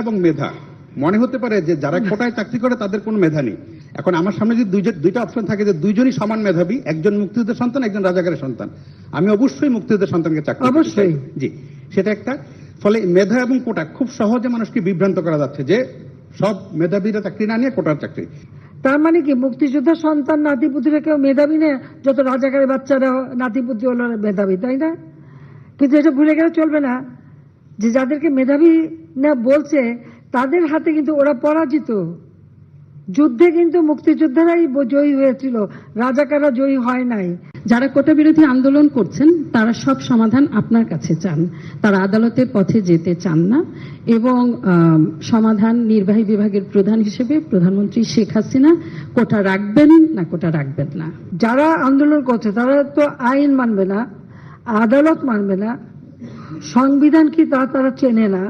এবং মেধা, মনে হতে পারে যে যারা কোটায় চাকরি করে তাদের কোনো মেধা নেই। এখন আমার সামনে যদি দুইটা অপশন থাকে যে দুইজনই সমান মেধাবী, একজন মুক্তিযুদ্ধের সন্তান, একজন রাজাকারের সন্তান, আমি অবশ্যই মুক্তিযুদ্ধের সন্তানকে চাকরি অবশ্যই জি, সেটা একটা। ফলে মেধা এবং কোটা খুব সহজে মানুষকে বিভ্রান্ত করা যাচ্ছে যে সব মেধাবীরা চাকরি না নিয়ে কোটার চাকরি। তার মানে কি মুক্তিযোদ্ধার সন্তান নাতিপুতিরা কেউ মেধাবী না, যত রাজাকারের বাচ্চারা নাতিপুতি হলো মেধাবী, তাই না? কিন্তু এটা ভুলে গেলে চলবে না যে যাদেরকে মেধাবী না বলছে তাদের হাতে কিন্তু ওরা পরাজিত। যুদ্ধে কিন্তু মুক্তিযোদ্ধারাই জয়ী হয়েছিল, রাজাকাররা জয়ী হয় নাই। যারা কোটা বিরোধী আন্দোলন করছেন তারা সব সমাধান আপনার কাছে চান, তারা আদালতের পথে যেতে চান না, এবং সমাধান নির্বাহী বিভাগের প্রধান হিসেবে প্রধানমন্ত্রী শেখ হাসিনা কোটা রাখবেন না কোটা রাখবেন না। যারা আন্দোলন করছে তারা তো আইন মানবে না, আদালত মানবে না, সংবিধান কি তারা চেনে না।